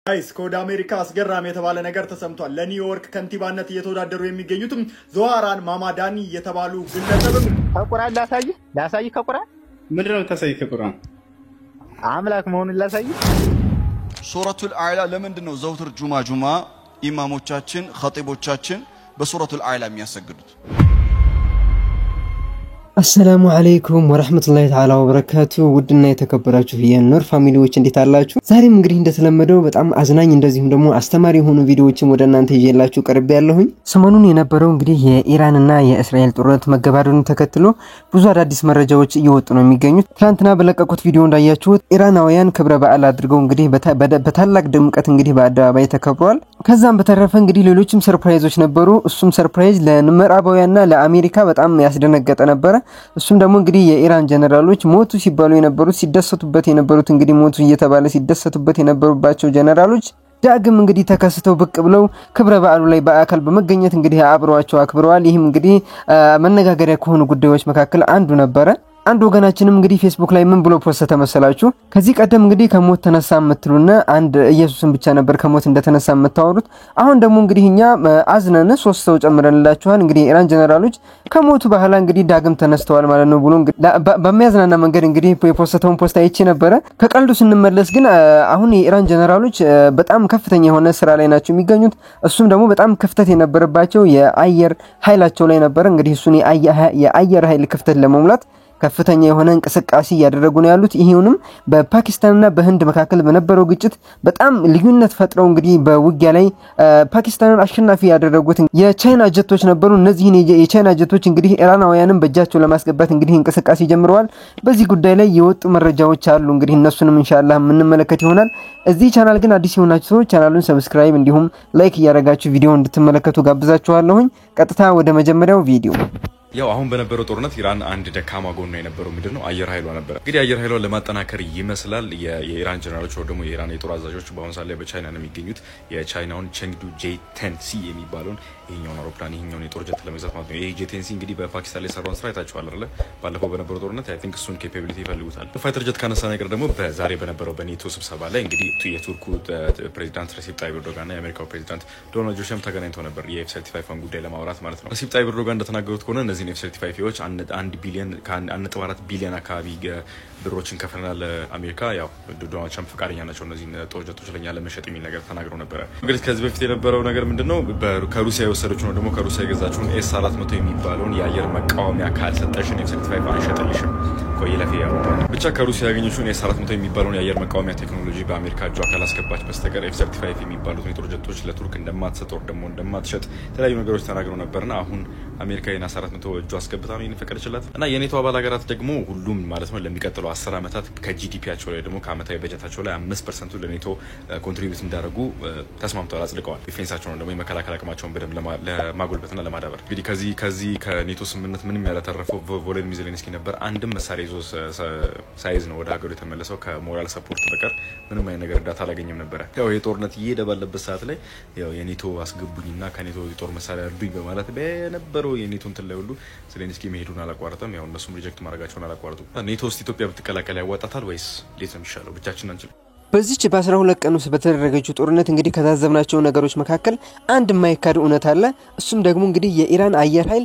ጋይስ ኮድ አሜሪካ አስገራሚ የተባለ ነገር ተሰምቷል ለኒውዮርክ ከንቲባነት እየተወዳደሩ የሚገኙትም ዞሃራን ማማዳኒ የተባሉ ግለሰብም ከቁርአን ላሳይ ከቁርአን ምንድነው ተሳይ ከቁርአን አምላክ መሆኑን ላሳይ ሱረቱል አዕላ ለምንድነው ዘውትር ጁማ ኢማሞቻችን ኸጢቦቻችን በሱረቱል አዕላ የሚያሰግዱት? السلام عليكم ورحمة الله تعالى وبركاته ودنا يتكبراችሁ የኑር ፋሚሊዎች እንዴት አላችሁ? ዛሬም እንግዲህ እንደተለመደው በጣም አዝናኝ እንደዚሁም ደግሞ አስተማሪ የሆኑ ቪዲዮዎችን ወደ እናንተ ይዤላችሁ ቀርብ ያለሁኝ። ሰሞኑን የነበረው እንግዲህ የኢራንና የእስራኤል ጦርነት መገባደዱን ተከትሎ ብዙ አዳዲስ መረጃዎች እየወጡ ነው የሚገኙት። ትናንትና በለቀቁት ቪዲዮ እንዳያችሁት ኢራናውያን ክብረ በዓል አድርገው እንግዲህ በታላቅ ድምቀት እንግዲህ በአደባባይ ተከብሯል። ከዛም በተረፈ እንግዲህ ሌሎችም ሰርፕራይዞች ነበሩ። እሱም ሰርፕራይዝ ለምዕራባውያንና ለአሜሪካ በጣም ያስደነገጠ ነበር። እሱም ደግሞ እንግዲህ የኢራን ጀነራሎች ሞቱ ሲባሉ የነበሩት ሲደሰቱበት የነበሩት እንግዲህ ሞቱ እየተባለ ሲደሰቱበት የነበሩባቸው ጀነራሎች ዳግም እንግዲህ ተከስተው ብቅ ብለው ክብረ በዓሉ ላይ በአካል በመገኘት እንግዲህ አብረዋቸው አክብረዋል። ይህም እንግዲህ መነጋገሪያ ከሆኑ ጉዳዮች መካከል አንዱ ነበር። አንድ ወገናችንም እንግዲህ ፌስቡክ ላይ ምን ብሎ ፖስት ተመሰላችሁ? ከዚህ ቀደም እንግዲህ ከሞት ተነሳ የምትሉና አንድ ኢየሱስን ብቻ ነበር ከሞት እንደተነሳ የምታወሩት። አሁን ደግሞ እንግዲህ እኛ አዝነን 3 ሰው ጨምረንላችኋል። እንግዲህ ኢራን ጀነራሎች ከሞቱ በኋላ እንግዲህ ዳግም ተነስተዋል ማለት ነው ብሎ በሚያዝናና መንገድ እንግዲህ የፖስተውን ፖስት አይቼ ነበር። ከቀልዱ ስንመለስ ግን አሁን የኢራን ጀነራሎች በጣም ከፍተኛ የሆነ ስራ ላይ ናቸው የሚገኙት። እሱም ደግሞ በጣም ክፍተት የነበረባቸው የአየር ኃይላቸው ላይ ነበር። እንግዲህ እሱን የአየር ኃይል ክፍተት ለመሙላት ከፍተኛ የሆነ እንቅስቃሴ ያደረጉ ነው ያሉት። ይሄውንም በፓኪስታንና በህንድ መካከል በነበረው ግጭት በጣም ልዩነት ፈጥረው እንግዲህ በውጊያ ላይ ፓኪስታንን አሸናፊ ያደረጉት የቻይና ጀቶች ነበሩ። እነዚህ የቻይና ጀቶች እንግዲህ ኢራናውያንን በእጃቸው ለማስገባት እንግዲህ እንቅስቃሴ ጀምረዋል። በዚህ ጉዳይ ላይ የወጡ መረጃዎች አሉ። እንግዲህ እነሱንም ኢንሻአላህ የምንመለከት ይሆናል። እዚህ ቻናል ግን አዲስ የሆናችሁ ሰዎች ቻናሉን ሰብስክራይብ እንዲሁም ላይክ እያደረጋችሁ ቪዲዮ እንድትመለከቱ ጋብዛችኋለሁ። ቀጥታ ወደ መጀመሪያው ቪዲዮ ያው አሁን በነበረው ጦርነት ኢራን አንድ ደካማ ጎን ነው የነበረው ምንድነው አየር ኃይሏ ነበር። እንግዲህ አየር ኃይሏን ለማጠናከር ይመስላል የኢራን ጀነራሎች ወይ ደግሞ የኢራን የጦር አዛዦች በአሁን ሰዓት ላይ በቻይና ነው የሚገኙት። የቻይናውን ቼንግዱ J-10C የሚባለውን ይሄኛውን አውሮፕላን ይሄኛውን የጦር ጀት ለመግዛት ማለት ነው። ይሄ J-10C እንግዲህ በፓኪስታን ላይ ሰራውን ስራ አይታችኋል አይደል? ባለፈው በነበረው ጦርነት አይ ቲንክ እሱን ኬፓቢሊቲ ይፈልጉታል። ፋይተር ጀት ካነሳ ነገር ደግሞ በዛሬ በነበረው በኔቶ ስብሰባ ላይ እንግዲህ የቱርኩ ፕሬዚዳንት ሬሲፕ ታይፕ ኤርዶጋን እና የአሜሪካው ፕሬዚዳንት ዶናልድ ትራምፕ ተገናኝተው ነበር የF-35 ጉዳይ ለማውራት ማለት ነው። ሬሲፕ ታይፕ ኤርዶጋን እንደተናገሩት ከሆነ እነዚህ F-35ዎች 1 ቢሊዮን ከ1.4 ቢሊዮን አካባቢ ብሮችን ከፍለናል ለአሜሪካ። ያው ዶናልድ ትራምፕ ፈቃደኛ ናቸው እነዚህ ጦር ጀቶች ለኛ ለመሸጥ የሚል ነገር ተናግረው ነበር። እንግዲህ ከዚህ በፊት የነበረው ነገር ምንድነው ከሩሲያ የወሰደችው ነው ደግሞ ከሩሲያ የገዛችውን S-400 የሚባለውን የአየር መቃወሚያ ካልሰጠሽን F-35 አንሸጥልሽም ቆይለፊ ያው ብቻ ከሩሲያ ያገኘችውን S-400 የሚባለውን የአየር መቃወሚያ ቴክኖሎጂ በአሜሪካ እጇ ካላስገባች በስተቀር F-35 የሚባሉት የጦር ጀቶች ለቱርክ እንደማትሰጥ ወር ደግሞ እንደማትሸጥ የተለያዩ ነገሮች ተናግረው ነበርና አሁን አሜሪካ S-400 እጇ አስገብታ ነው ይፈቀደችላት እና የኔቶ አባል ሀገራት ደግሞ ሁሉም ማለት ነው ለሚቀጥለው 10 አመታት ከጂዲፒያቸው ላይ ደግሞ ከአመታዊ በጀታቸው ላይ 5% ለኔቶ ኮንትሪቢዩት እንዳደርጉ ተስማምተዋል፣ አጽድቀዋል። ዲፌንሳቸውን ደግሞ የመከላከል አቅማቸውን በደንብ ለማጎልበትና ለማዳበር እንግዲህ ከዚህ ከኔቶ ስምምነት ምንም ያላተረፈው ቮሎዲሚር ዜሌንስኪ ነበር። አንድም መሳሪያ ይዞ ሳይዝ ነው ወደ ሀገሩ የተመለሰው ከሞራል ሰፖርት በቀር ምንም አይነት ነገር እርዳታ አላገኘም ነበር። ያው የጦርነት እየሄደ ባለበት ሰዓት ላይ ያው የኔቶ አስገቡኝና ከኔቶ የጦር መሳሪያ አርዱኝ በማለት በነበረው የኔቶ እንትን ላይ ሁሉ ዜሌንስኪ መሄዱን አላቋረጠም። ያው እነሱም ሪጀክት ማድረጋቸውን አላቋረጡም። ኔቶ ውስጥ ኢትዮጵያ ብትቀላቀል ያዋጣታል ወይስ እንዴት ነው የሚሻለው? ብቻችን አንችልም። በዚች በ12 ቀን ውስጥ በተደረገችው ጦርነት እንግዲህ ከታዘብናቸው ነገሮች መካከል አንድ የማይካድ እውነት አለ። እሱም ደግሞ እንግዲህ የኢራን አየር ኃይል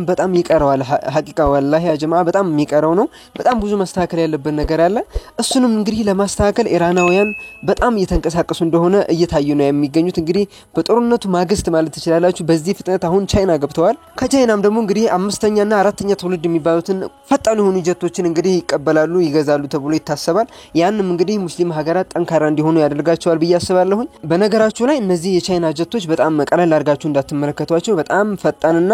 በጣም ይቀረዋል። ሐቂቃ ወላሂ ያ ጀማዓ በጣም የሚቀረው ነው። በጣም ብዙ መስተካከል ያለበት ነገር አለ። እሱንም እንግዲህ ለማስተካከል ኢራናውያን በጣም እየተንቀሳቀሱ እንደሆነ እየታዩ ነው የሚገኙት። እንግዲህ በጦርነቱ ማግስት ማለት ትችላላችሁ በዚህ ፍጥነት አሁን ቻይና ገብተዋል። ከቻይናም ደግሞ እንግዲህ 5ኛና 4ኛ ትውልድ የሚባሉትን ፈጣን የሆኑ ጀቶችን እንግዲህ ይቀበላሉ ይገዛሉ ተብሎ ይታሰባል። ያንም እንግዲህ ሙስሊም ሀገራት ጠንካራ እንዲሆኑ ያደርጋቸዋል ብዬ አስባለሁ። በነገራችሁ ላይ እነዚህ የቻይና ጀቶች በጣም ቀለል አድርጋችሁ እንዳትመለከቷቸው በጣም ፈጣንና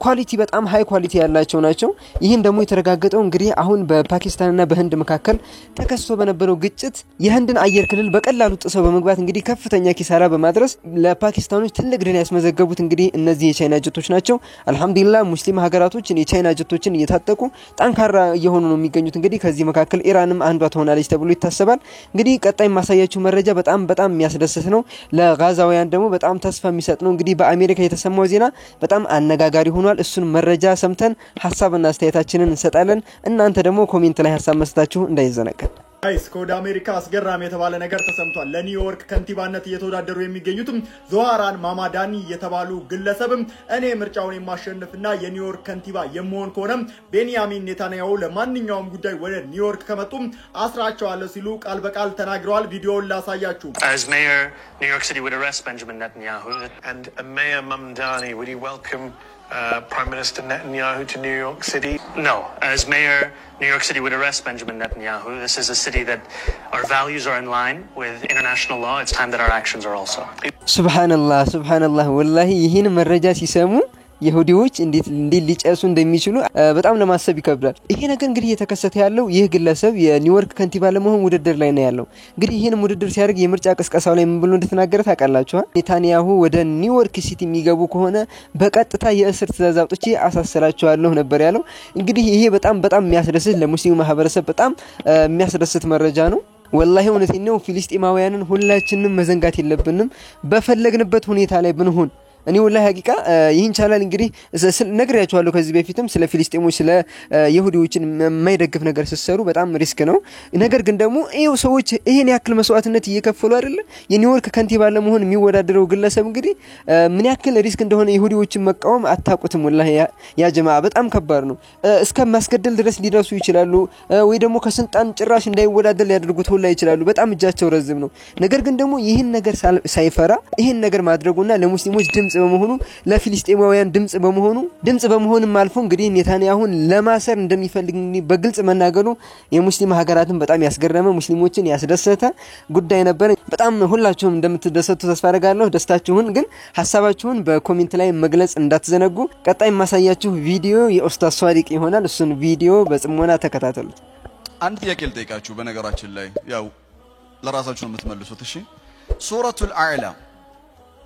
ኳሊቲ በጣም ሃይ ኳሊቲ ያላቸው ናቸው። ይህን ደግሞ የተረጋገጠው እንግዲህ አሁን በፓኪስታንና በህንድ መካከል ተከስቶ በነበረው ግጭት የህንድን አየር ክልል በቀላሉ ጥሰው በመግባት እንግዲህ ከፍተኛ ኪሳራ በማድረስ ለፓኪስታኖች ትልቅ ድል ያስመዘገቡት እንግዲህ እነዚህ የቻይና ጀቶች ናቸው። አልহামዱሊላህ ሙስሊም ሀገራቶች የቻይና ጀቶችን እየታጠቁ ጠንካራ እየሆኑ ነው የሚገኙት። እንግዲህ ከዚህ መካከል ኢራንም አንዷ ትሆናለች ተብሎ ይታሰባል። እንግዲህ ቀጣይ ማሳያችሁ መረጃ በጣም የሚያስደስት ነው። ለጋዛውያን ደግሞ በጣም ተስፋ የሚሰጥ ነው። እንግዲህ በአሜሪካ የተሰማው ዜና በጣም አነጋጋሪ ሆኗል። እሱን መረጃ ሰምተን ሐሳብና አስተያየታችንን እንሰጣለን። እናንተ ደግሞ ኮሜንት ላይ ሐሳብ መስጠታችሁ እንዳይዘነጋ። አይስ ከወደ አሜሪካ አስገራሚ የተባለ ነገር ተሰምቷል። ለኒውዮርክ ከንቲባነት እየተወዳደሩ የሚገኙትም ዞሃራን ማማዳኒ የተባሉ ግለሰብም እኔ ምርጫውን የማሸነፍና የኒውዮርክ ከንቲባ የምሆን ከሆነ ቤንያሚን ኔታንያሁ ለማንኛውም ጉዳይ ወደ ኒውዮርክ ከመጡ አስራቸዋለሁ ሲሉ ቃል በቃል ተናግረዋል። ቪዲዮውን ላሳያችሁ። As mayor, New York City would arrest Benjamin Netanyahu. And Mayor Mamdani, would you welcome Prime Minister Netanyahu to New York City? No. As mayor, New York City would arrest Benjamin Netanyahu. This is a city that our values are in line with international law. It's time that our actions are also. Subhanallah. Wallahi ይህን መረጃ ሲሰሙ ይሁዲዎች እንዴት ሊጨሱ እንደሚችሉ በጣም ለማሰብ ይከብዳል። ይሄ ነገር እንግዲህ የተከሰተ ያለው ይህ ግለሰብ የኒውዮርክ ከንቲባ ለመሆን ውድድር ላይ ነው ያለው። እንግዲህ ይሄን ውድድር ሲያደርግ የምርጫ ቅስቀሳው ላይ ምን ብሎ እንደተናገረ ታውቃላችሁ? ኔታንያሁ ወደ ኒውዮርክ ሲቲ የሚገቡ ከሆነ በቀጥታ የእስር ትዕዛዝ አውጥቼ አሳስራቸዋለሁ ነበር ያለው። እንግዲህ ይሄ በጣም የሚያስደስት ለሙስሊሙ ማህበረሰብ በጣም የሚያስደስት መረጃ ነው። ወላሂ እውነቴን ነው። ፊሊስጤማውያንን ሁላችንም መዘንጋት የለብንም። በፈለግንበት ሁኔታ ላይ ብንሆን እኔ ወላሂ ሐቂቃ ይህን ቻናል እንግዲህ ነግሬያችኋለሁ ከዚህ በፊትም ስለ ፊሊስጤሞች ስለ ይሁዲዎችን የማይደግፍ ነገር ሲሰሩ በጣም ሪስክ ነው። ነገር ግን ደግሞ ይሄው ሰዎች ይሄን ያክል መስዋዕትነት እየከፈሉ አይደለ የኒውዮርክ ከንቲባ ለመሆን የሚወዳደረው ግለሰብ እንግዲህ ምን ያክል ሪስክ እንደሆነ ይሁዲዎችን መቃወም አታውቁትም። ወላሂ ያ ጀማዓ በጣም ከባድ ነው። እስከ ማስገደል ድረስ ሊደርሱ ይችላሉ ወይ ደግሞ ከስልጣን ጭራሽ እንዳይወዳደር ሊያደርጉት ሁላ ይችላሉ። በጣም እጃቸው ረዝም ነው። ነገር ግን ደግሞ ይህን ነገር ሳይፈራ ይህን ነገር ማድረጉና ለሙስሊሞች ድምጽ በመሆኑ ለፊሊስጤማውያን ድምጽ በመሆንም አልፎ እንግዲህ ኔታንያሁን ለማሰር እንደሚፈልግ በግልጽ መናገሩ የሙስሊም ሀገራትን በጣም ያስገረመ ሙስሊሞችን ያስደሰተ ጉዳይ ነበር። በጣም ሁላችሁም እንደምትደሰቱ ተስፋ አደርጋለሁ። ደስታችሁን ግን ሐሳባችሁን በኮሜንት ላይ መግለጽ እንዳትዘነጉ። ቀጣይ ማሳያችሁ ቪዲዮ የኡስታዝ ሷዲቅ ይሆናል። እሱን ቪዲዮ በጽሞና ተከታተሉት። አንድ ጥያቄ ልጠይቃችሁ። በነገራችን ላይ ያው ለራሳችሁ ነው የምትመልሱት። እሺ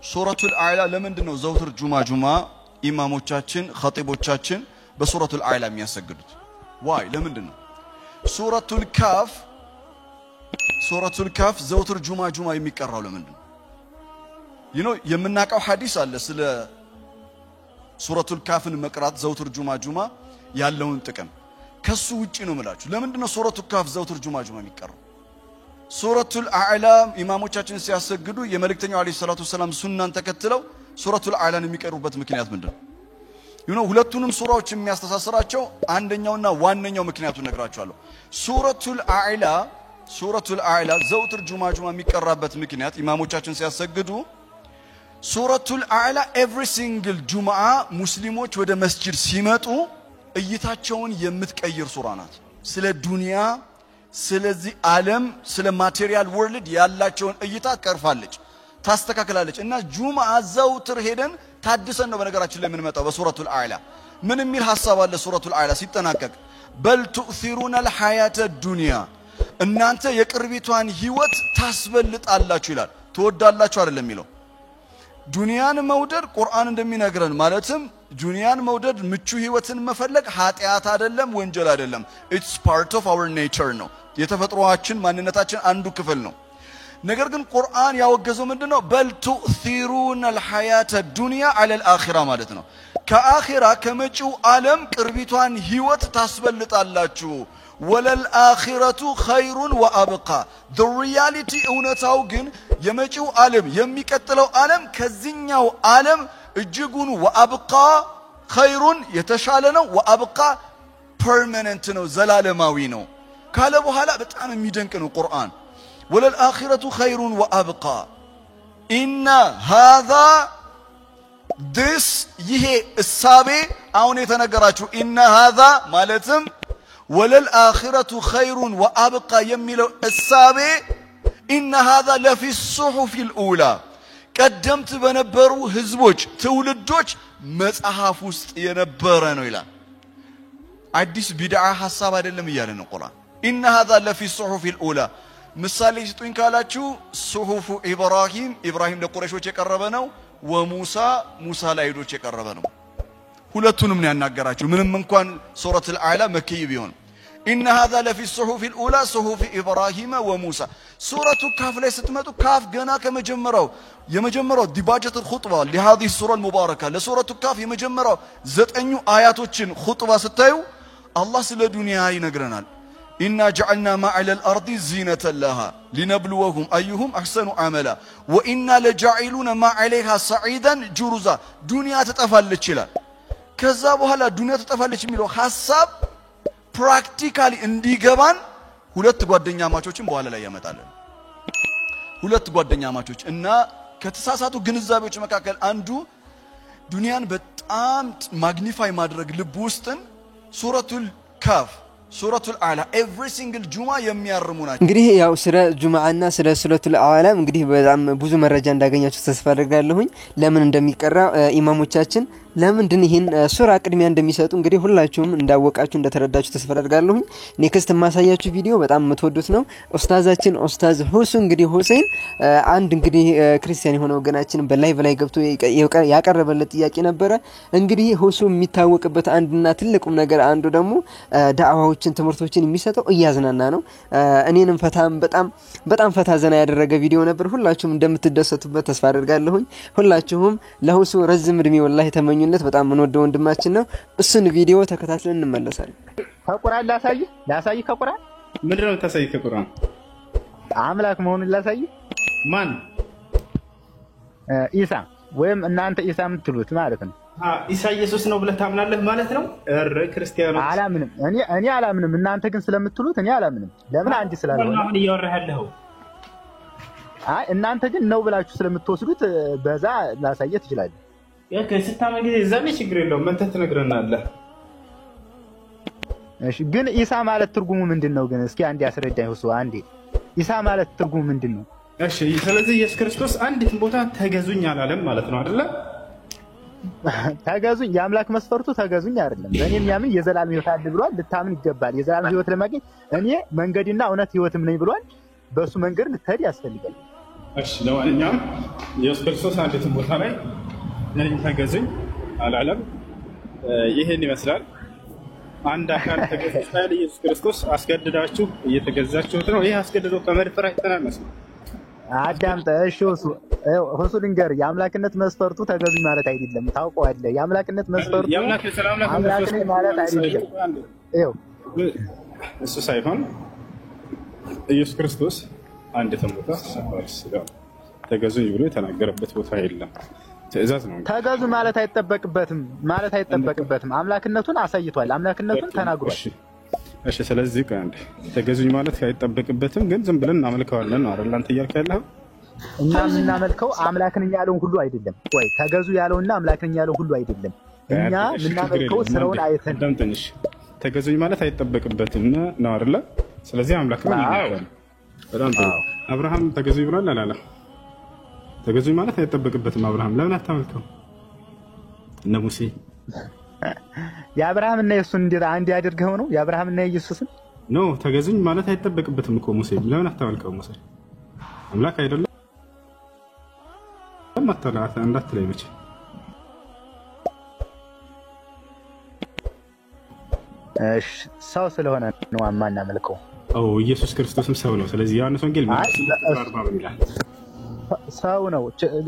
ሱረቱል አዕላ ለምንድን ነው ዘውትር ጁማ ኢማሞቻችን ኸጢቦቻችን በሱረቱል አዕላ የሚያሰግዱት? ዋይ ለምንድን ነው? ሱረቱል ካፍ ዘውትር ጁማ የሚቀራው ለምንድን ነው? የምናውቀው ሐዲስ አለ ስለ ሱረቱል ካፍን መቅራት ዘውትር ጁማ ያለውን ጥቅም። ከሱ ውጪ ነው የምላችሁ። ለምንድን ነው ሱረቱል ካፍ ዘውትር ጁማ የሚቀራው? ሱረቱል አዕላ ኢማሞቻችን ሲያሰግዱ የመልእክተኛው አለይሂ ሰላቱ ወሰለም ሱናን ተከትለው ሱረቱል አዕላን የሚቀሩበት ምክንያት ምንድነው? ሁለቱንም ሱራዎች የሚያስተሳስራቸው አንደኛውና ዋነኛው ምክንያቱን ነግራችኋለሁ። ሱረቱል አዕላ ዘውትር ጁማ የሚቀራበት ምክንያት ኢማሞቻችን ሲያሰግዱ ሱረቱል አዕላ ኤቭሪ ሲንግል ጁምዓ ሙስሊሞች ወደ መስጂድ ሲመጡ እይታቸውን የምትቀይር ሱራ ናት። ስለ ዱንያ ስለዚህ ዓለም ስለ ማቴሪያል ወርልድ ያላቸውን እይታ ቀርፋለች ታስተካክላለች። እና ጁምዓ ዘውትር ሄደን ታድሰን ነው በነገራችን ላይ የምንመጣው። በሱረቱል አዕላ ምን የሚል ሐሳብ አለ? ሱረቱል አዕላ ሲጠናቀቅ በል ቱእሲሩነ الحياة الدنيا እናንተ የቅርቢቷን ህይወት ታስበልጣላችሁ ይላል። ትወዳላችሁ አይደለም የሚለው። ዱንያን መውደድ ቁርአን እንደሚነግረን ማለትም ዱንያን መውደድ ምቹ ህይወትን መፈለግ ኃጢያት አይደለም፣ ወንጀል አይደለም። it's part of our nature ነው። የተፈጥሮአችን ማንነታችን አንዱ ክፍል ነው። ነገር ግን ቁርአን ያወገዘው ምንድነው? በል ቱእሲሩነ الحياة الدنيا على الآخرة ማለት ነው። ከአኺራ ከመጪው ዓለም ቅርቢቷን ህይወት ታስበልጣላችሁ። ወለልአኺረቱ ኸይሩን ወአብቃ the reality እውነታው ግን የመጪው ዓለም የሚቀጥለው ዓለም ከዚህኛው ዓለም እጅጉን ወአብቃ ኸይሩን የተሻለ ነው፣ ወአብቃ ፐርማነንት ነው ዘላለማዊ ነው ካለ በኋላ በጣም የሚደንቅ ነው ቁርአን። ወለልአኺረቱ ኸይሩን ወአብቃ ኢነ ሃዛ this ይሄ እሳቤ አሁን የተነገራችሁ ኢነ ሃዛ ማለትም ወለልአኺረቱ ኸይሩን ወአብቃ የሚለው እሳቤ ኢነ ሃዛ ለፊ الصحف الأولى ቀደምት በነበሩ ህዝቦች ትውልዶች መጽሐፍ ውስጥ የነበረ ነው ይላል። አዲስ ቢድዓ ሐሳብ አይደለም እያለ ነው ቁርአን። ኢነ ሃዛ ለፊ الصحف الأولى ምሳሌ ስጡኝ ካላችሁ ሱሁፍ ኢብራሂም ለቁረይሾች የቀረበ ነው፣ ወሙሳ ለአይሁዶች የቀረበ ነው። ሁለቱንም ነው ያናገራቸው ምንም እንኳን ሱረቱል አዕላ መክይ ቢሆን። ኢነ ሃዛ ለፊ الصحف الأولى صحف إبراهيم وموسى ሱረቱ ካፍ ላይ ስትመጡ ካፍ ገና የመጀመሪያው ዲባጀት الخطبه لهذه السوره المباركه ለሱረቱ ካፍ የመጀመሪያው 9 አያቶችን ኹጥባ ስታዩ አላህ ስለ ዱንያ ይነግረናል። ኢና ጀዐልና ማ ዐለል አርዲ ዚነተን ለሃ ሊነብልወሁም አዩሁም አሕሰኑ ዐመላ ወኢና ለጃዒሉነ ማ ዐለይሃ ሰዒደን ጁሩዛ ዱንያ ትጠፋለች ይላል። ከዛ በኋላ ዱንያ ትጠፋለች የሚለው ሐሳብ ፕራክቲካሊ እንዲገባን ሁለት ጓደኛ ማቾችን በኋላ ላይ ያመጣለን። ሁለት ጓደኛ ማቾች እና ከተሳሳቱ ግንዛቤዎች መካከል አንዱ ዱንያን በጣም ማግኒፋይ ማድረግ ልብ ውስጥን ሱረቱል ካፍ ሱረቱል አዕላ ኤቭሪ ሲንግል ጁማ የሚያርሙ ናቸው። እንግዲህ ያው ስለ ጁማዓና ስለ ሱረቱል አዕላ እንግዲህ በጣም ብዙ መረጃ እንዳገኛችሁ ተስፋ አደርጋለሁኝ። ለምን እንደሚቀራ ኢማሞቻችን ለምንድን ይሄን ሱራ ቅድሚያ እንደሚሰጡ እንግዲህ ሁላችሁም እንዳወቃችሁ እንደተረዳችሁ ተስፋ አደርጋለሁኝ። ኔክስት ማሳያችሁ ቪዲዮ በጣም የምትወዱት ነው። ኡስታዛችን ኡስታዝ ሁሱ እንግዲህ ሁሴን አንድ እንግዲህ ክርስቲያን የሆነ ወገናችን በላይቭ ላይ ገብቶ ያቀረበለት ጥያቄ ነበረ። እንግዲህ ሁሱ የሚታወቅበት አንድና ትልቁም ነገር አንዱ ደግሞ ዳዕዋዎችን ትምህርቶችን የሚሰጠው እያዝናና ነው። እኔንም በጣም ፈታ ዘና ያደረገ ቪዲዮ ነበር። ሁላችሁም እንደምትደሰቱበት ተስፋ አደርጋለሁኝ። ሁላችሁም ለሁሱ ረዝም እድሜ ወላሂ ተመኙ። በጣም የምንወደው ወንድማችን ነው። እሱን ቪዲዮ ተከታትለን እንመለሳለን። ከቁርአን ላሳይ ከቁርአን ምንድነው ተሳይ ከቁርአን አምላክ መሆኑን ላሳይ። ማን? ኢሳ ወይም እናንተ ኢሳ የምትሉት ማለት ነው። ኢሳ ኢየሱስ ነው ብለህ ታምናለህ ማለት ነው? እረ ክርስቲያኖች አላምንም። እኔ አላምንም። እናንተ ግን ስለምትሉት እኔ አላምንም። ለምን? አንድ ስላልሆነ አሁን እያወራህልህ። እናንተ ግን ነው ብላችሁ ስለምትወስዱት በዛ ላሳየት ይችላል። ስታመን ጊዜ ዘመን ችግር የለውም መንተህ ትነግረናለህ። እሺ ግን ኢሳ ማለት ትርጉሙ ምንድነው ግን? እስኪ አንዴ አስረዳኝ ሁሱ አንዴ። ኢሳ ማለት ትርጉሙ ምንድነው? እሺ ስለዚህ ኢየሱስ ክርስቶስ አንዲት ቦታ ተገዙኝ አላለም ማለት ነው አይደለ? ተገዙኝ የአምላክ መስፈርቱ ተገዙኝ አይደለም። በእኔ የሚያምን የዘላለም ሕይወት አለ ብሏል። ልታምን ይገባል። የዘላለም ሕይወት ለማግኘት እኔ መንገድና እውነት ሕይወትም ነኝ ብሏል። በሱ መንገድ ልትሄድ ያስፈልጋል። እሺ ለማንኛውም ኢየሱስ ክርስቶስ አንዲት ቦታ ላይ ነኝ ተገዙኝ አላለም። ይሄን ይመስላል። አንድ አካል ተገዙኝ ሳይል ኢየሱስ ክርስቶስ አስገድዳችሁ እየተገዛችሁት ነው። ይሄ አስገድዶ ከመድፈር አይተናነስ። አዳምጠ እሺ ሁሱ ልንገር፣ የአምላክነት መስፈርቱ ተገዙኝ ማለት አይደለም። ታውቀዋለህ። የአምላክነት መስፈርቱ አምላክነት ማለት አይደለም። እሱ ሳይሆን ኢየሱስ ክርስቶስ አንዲት ቦታ ተገዙኝ ብሎ የተናገረበት ቦታ የለም። ትእዛዝ ነው። ተገዙ ማለት አይጠበቅበትም። አምላክነቱን አሳይቷል። አምላክነቱን ተናግሯል። እሺ ስለዚህ አንዴ ተገዙኝ ማለት አይጠበቅበትም፣ ግን ዝም ብለን እናመልከዋለን ነው አይደል? አንተ እያልክ ያለኸው እኛ የምናመልከው አምላክን ያለውን ሁሉ አይደለም። ወይ ተገዙ ያለውና አምላክን ያለው ሁሉ አይደለም። እኛ የምናመልከው ስራውን አይተን ደምጥንሽ ተገዙኝ ማለት አይጠበቅበትም ነው አይደል? ስለዚህ አምላክ ነው ይላል። በጣም ጥሩ። አብርሃም ተገዙኝ ብሏል አላለም? ተገዙኝ ማለት አይጠበቅበትም። አብርሃም ለምን አታመልከው? እነ ሙሴ የአብርሃም እና ኢየሱስን እንዴት አንድ ያድርገው ነው? የአብርሃም እና ኢየሱስን ኖ ተገዙኝ ማለት አይጠበቅበትም እኮ ሙሴ ለምን አታመልከው? ሙሴ አምላክ አይደለም? ማተላታ እንዳትለይ መቼ ሰው ስለሆነ ነው ማናመልከው። ኢየሱስ ክርስቶስም ሰው ነው። ስለዚህ ዮሐንስ ወንጌል ሰው ነው።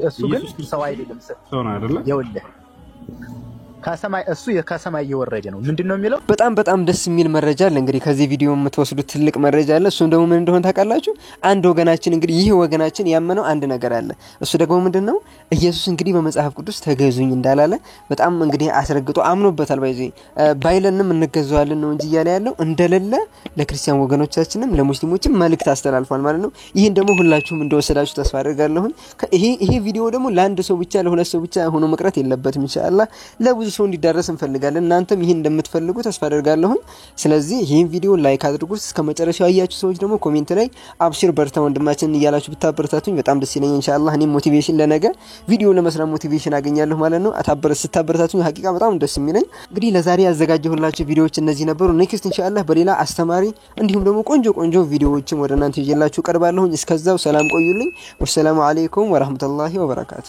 እሱ ግን ሰው አይደለም። ሰው ነው አይደለ? ይኸውልህ ከሰማይ እሱ ከሰማይ እየወረደ ነው። ምንድነው የሚለው? በጣም ደስ የሚል መረጃ አለ። እንግዲህ ከዚህ ቪዲዮ የምትወስዱት ትልቅ መረጃ አለ። እሱም ደግሞ ምን እንደሆነ ታውቃላችሁ? አንድ ወገናችን እንግዲህ ይህ ወገናችን ያመነው አንድ ነገር አለ። እሱ ደግሞ ምንድነው? ኢየሱስ እንግዲህ በመጽሐፍ ቅዱስ ተገዙኝ እንዳላለ በጣም እንግዲህ አስረግጦ አምኖበታል። ባይለንም እንገዛዋለን ነው እንጂ እያለ ያለው እንደሌለ ለክርስቲያን ወገኖቻችንም ለሙስሊሞችም መልእክት አስተላልፏል ማለት ነው። ይሄን ደግሞ ሁላችሁም እንደወሰዳችሁ ተስፋ አደርጋለሁ። ይሄ ቪዲዮ ደግሞ ለአንድ ሰው ብቻ ለሁለት ሰው ብቻ ሆኖ መቅረት የለበትም። ኢንሻአላህ ለብዙ ሰው እንዲዳረስ እንፈልጋለን። እናንተም ይሄን እንደምትፈልጉ ተስፋ አደርጋለሁ። ስለዚህ ይሄን ቪዲዮ ላይክ አድርጉት። እስከ መጨረሻው ያያችሁ ሰዎች ደግሞ ኮሜንት ላይ አብሽር በርታ ወንድማችን እያላችሁ ብታበረታቱኝ በጣም ደስ ይለኛል። ኢንሻአላህ እኔም ሞቲቬሽን ለነገ ቪዲዮ ለመስራት ሞቲቬሽን አገኛለሁ ማለት ነው። ስታበረታቱኝ ሀቂቃ በጣም ደስ የሚለኝ። እንግዲህ ለዛሬ ያዘጋጀሁላችሁ ቪዲዮዎች እነዚህ ነበሩ። ኔክስት ኢንሻአላህ በሌላ አስተማሪ እንዲሁም ደግሞ ቆንጆ ቪዲዮዎችን ወደ እናንተ ይዤላችሁ ቀርባለሁ። እስከዛው ሰላም ቆዩልኝ። ወሰላሙ አለይኩም ወራህመቱላሂ ወበረካቱ።